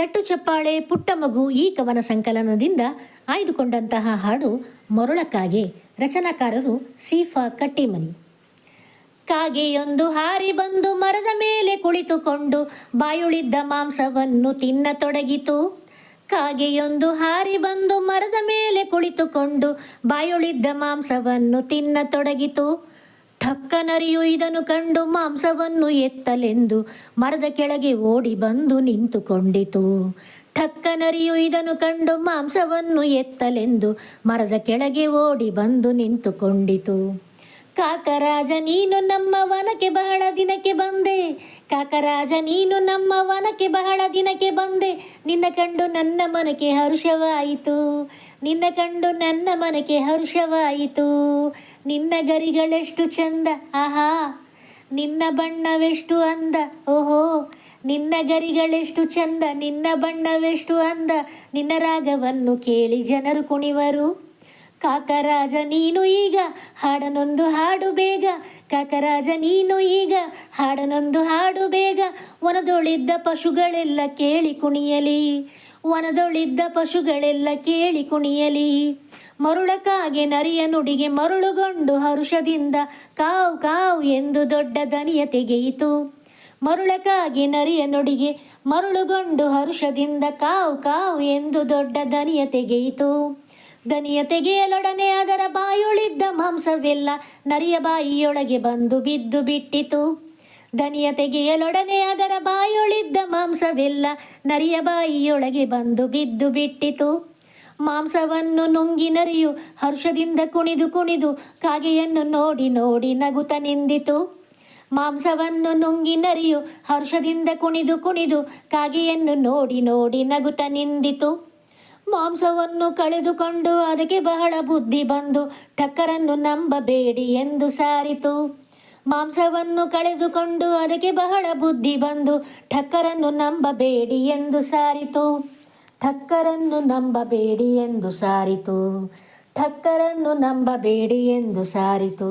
ತಟ್ಟು ಚಪ್ಪಾಳೆ ಪುಟ್ಟ ಮಗು ಈ ಕವನ ಸಂಕಲನದಿಂದ ಆಯ್ದುಕೊಂಡಂತಹ ಹಾಡು ಮರುಳಕ್ಕಾಗೆ. ರಚನಾಕಾರರು ಸೀಫಾ ಕಟ್ಟಿಮನಿ. ಕಾಗೆಯೊಂದು ಹಾರಿ ಬಂದು ಮರದ ಮೇಲೆ ಕುಳಿತುಕೊಂಡು ಬಾಯುಳಿದ್ದ ಮಾಂಸವನ್ನು ತಿನ್ನತೊಡಗಿತು. ಕಾಗೆಯೊಂದು ಹಾರಿ ಬಂದು ಮರದ ಮೇಲೆ ಕುಳಿತುಕೊಂಡು ಬಾಯುಳಿದ್ದ ಮಾಂಸವನ್ನು ತಿನ್ನತೊಡಗಿತು. ಠಕ್ಕನರಿಯು ಇದನ್ನು ಕಂಡು ಮಾಂಸವನ್ನು ಎತ್ತಲೆಂದು ಮರದ ಕೆಳಗೆ ಓಡಿ ಬಂದು ನಿಂತುಕೊಂಡಿತು. ಠಕ್ಕನರಿಯು ಇದನ್ನು ಕಂಡು ಮಾಂಸವನ್ನು ಎತ್ತಲೆಂದು ಮರದ ಕೆಳಗೆ ಓಡಿ ಬಂದು ನಿಂತುಕೊಂಡಿತು. ಕಾಕರಾಜ ನೀನು ನಮ್ಮ ವನಕ್ಕೆ ಬಹಳ ದಿನಕ್ಕೆ ಬಂದೆ, ಕಾಕರಾಜ ನೀನು ನಮ್ಮ ವನಕ್ಕೆ ಬಹಳ ದಿನಕ್ಕೆ ಬಂದೆ, ನಿನ್ನ ಕಂಡು ನನ್ನ ಮನಕ್ಕೆ ಹರುಷವಾಯಿತು, ನಿನ್ನ ಕಂಡು ನನ್ನ ಮನಕ್ಕೆ ಹರುಷವಾಯಿತು. ನಿನ್ನ ಗರಿಗಳೆಷ್ಟು ಚಂದ, ಆಹಾ ನಿನ್ನ ಬಣ್ಣವೆಷ್ಟು ಅಂದ, ಓಹೋ ನಿನ್ನ ಗರಿಗಳೆಷ್ಟು ಚಂದ, ನಿನ್ನ ಬಣ್ಣವೆಷ್ಟು ಅಂದ, ನಿನ್ನ ರಾಗವನ್ನು ಕೇಳಿ ಜನರು ಕುಣಿವರು. ಕಾಕರಾಜ ನೀನು ಈಗ ಹಾಡನೊಂದು ಹಾಡು ಬೇಗ, ಕಾಕರಾಜ ನೀನು ಈಗ ಹಾಡನೊಂದು ಹಾಡು ಬೇಗ, ವನದೊಳಿದ್ದ ಪಶುಗಳೆಲ್ಲ ಕೇಳಿ ಕುಣಿಯಲಿ, ವನದೊಳಿದ್ದ ಪಶುಗಳೆಲ್ಲ ಕೇಳಿ ಕುಣಿಯಲಿ. ಮರುಳಕ್ಕಾಗೆ ನರಿಯ ನುಡಿಗೆ ಮರುಳುಗೊಂಡು ಹರುಷದಿಂದ ಕಾವು ಕಾವು ಎಂದು ದೊಡ್ಡ ದನಿಯ ತೆಗೆಯಿತು. ಮರುಳಕ್ಕಾಗೆ ನರಿಯ ನುಡಿಗೆ ಮರುಳುಗೊಂಡು ಹರುಷದಿಂದ ಕಾವು ಕಾವು ಎಂದು ದೊಡ್ಡ ದನಿಯ ತೆಗೆಯಿತು. ದನಿಯ ತೆಗೆಯಲೊಡನೆ ಅದರ ಬಾಯೊಳಿದ್ದ ಮಾಂಸವೆಲ್ಲ ನರಿಯ ಬಾಯಿಯೊಳಗೆ ಬಂದು ಬಿದ್ದು ಬಿಟ್ಟಿತು. ದನಿಯ ತೆಗೆಯಲೊಡನೆ ಅದರ ಬಾಯೊಳಿದ್ದ ಮಾಂಸವೆಲ್ಲ ನರಿಯ ಬಾಯಿಯೊಳಗೆ ಬಂದು ಬಿದ್ದು ಬಿಟ್ಟಿತು. ಮಾಂಸವನ್ನು ನುಂಗಿ ನರಿಯು ಹರ್ಷದಿಂದ ಕುಣಿದು ಕುಣಿದು ಕಾಗೆಯನ್ನು ನೋಡಿ ನೋಡಿ ನಗುತ್ತ ನಿಂದಿತು. ಮಾಂಸವನ್ನು ನುಂಗಿ ನರಿಯು ಹರ್ಷದಿಂದ ಕುಣಿದು ಕುಣಿದು ಕಾಗೆಯನ್ನು ನೋಡಿ ನೋಡಿ ನಗುತ್ತ ನಿಂದಿತು. ಮಾಂಸವನ್ನು ಕಳೆದುಕೊಂಡು ಅದಕ್ಕೆ ಬಹಳ ಬುದ್ಧಿ ಬಂದು ಠಕ್ಕರನ್ನು ನಂಬಬೇಡಿ ಎಂದು ಸಾರಿತು. ಮಾಂಸವನ್ನು ಕಳೆದುಕೊಂಡು ಅದಕ್ಕೆ ಬಹಳ ಬುದ್ಧಿ ಬಂದು ಠಕ್ಕರನ್ನು ನಂಬಬೇಡಿ ಎಂದು ಸಾರಿತು. ಠಕ್ಕರನ್ನು ನಂಬಬೇಡಿ ಎಂದು ಸಾರಿತು. ಠಕ್ಕರನ್ನು ನಂಬಬೇಡಿ ಎಂದು ಸಾರಿತು.